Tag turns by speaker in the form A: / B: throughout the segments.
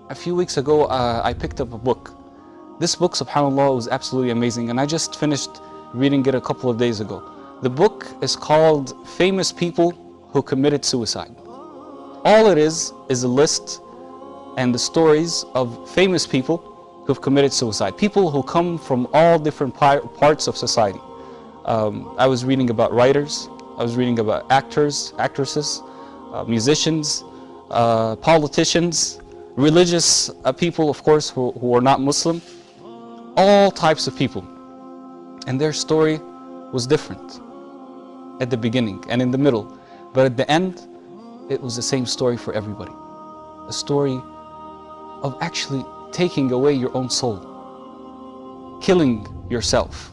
A: A few weeks ago, I picked up a book. This book, subhanAllah, was absolutely amazing, and I just finished reading it a couple of days ago. The book is called Famous People Who Committed Suicide. All it is a list and the stories of famous people who've committed suicide. People who come from all different parts of society. I was reading about writers, I was reading about actors, actresses, musicians, politicians, religious people, of course, who are not Muslim. All types of people. And their story was different at the beginning and in the middle. But at the end, it was the same story for everybody. A story of actually taking away your own soul, killing yourself.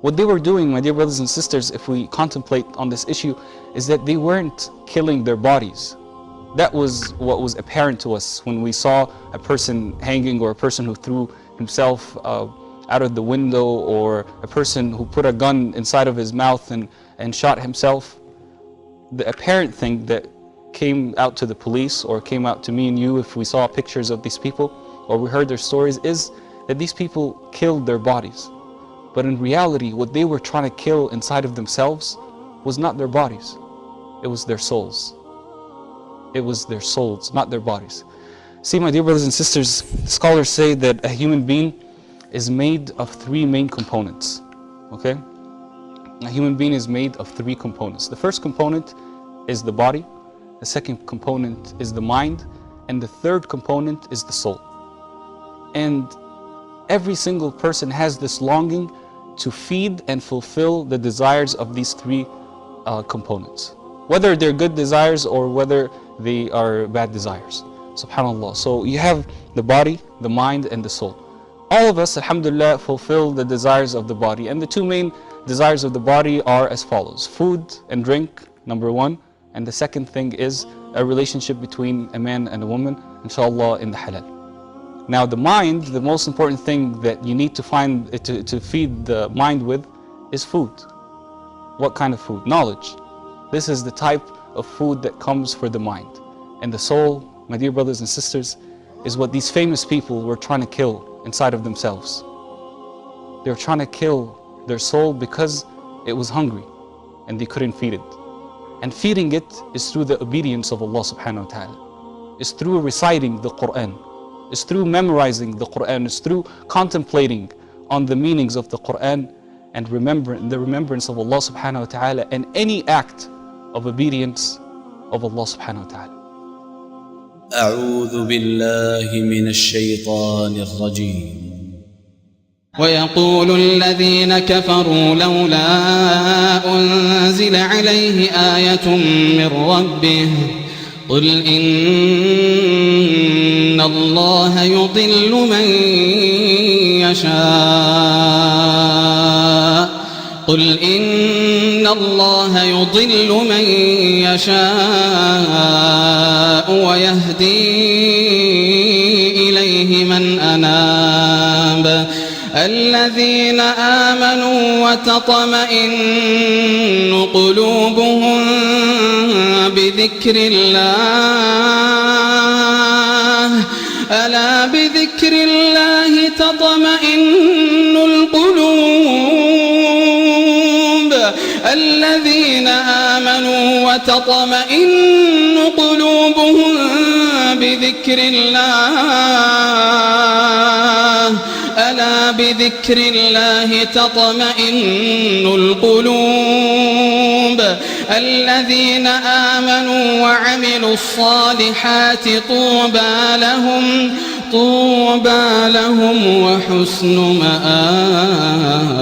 A: What they were doing, my dear brothers and sisters, if we contemplate on this issue, is that they weren't killing their bodies. That was what was apparent to us when we saw a person hanging, or a person who threw himself out of the window, or a person who put a gun inside of his mouth and shot himself. The apparent thing that came out to the police, or came out to me and you if we saw pictures of these people, or we heard their stories, is that these people killed their bodies. But in reality, what they were trying to kill inside of themselves was not their bodies. It was their souls. It was their souls, not their bodies. See, my dear brothers and sisters, scholars say that a human being is made of three main components. Okay? A human being is made of three components. The first component is the body, the second component is the mind, and the third component is the soul. And every single person has this longing to feed and fulfill the desires of these three components. Whether they're good desires or whether they are bad desires. SubhanAllah. So you have the body, the mind, and the soul. All of us, alhamdulillah, fulfill the desires of the body. And the two main desires of the body are as follows. Food and drink, number one. And the second thing is a relationship between a man and a woman, inshallah, in the halal. Now the mind, the most important thing that you need to find, to feed the mind with, is food. What kind of food? Knowledge. This is the type of food that comes for the mind. And the soul, my dear brothers and sisters, is what these famous people were trying to kill inside of themselves. They were trying to kill their soul because it was hungry and they couldn't feed it. And feeding it is through the obedience of Allah subhanahu wa ta'ala. It's through reciting the Quran. It's through memorizing the Quran. It's through contemplating on the meanings of the Quran and the remembrance of Allah subhanahu wa ta'ala, and any act of obedience of Allah subhanahu wa ta'ala.
B: أعوذ بالله من الشيطان الرجيم.
C: ويقول الذين كفروا لولا أنزل عليه آية من ربه قل إن الله يضل من يشاء قل إن الله يضل من يشاء ويهدي إليه من أناب الذين آمنوا وتطمئن قلوبهم بذكر الله ألا بذكر الله تطمئن القلوب الذين آمنوا وتطمئن قلوبهم بذكر الله ألا بذكر الله تطمئن القلوب الذين آمنوا وعملوا الصالحات طوبى لهم وحسن مآب.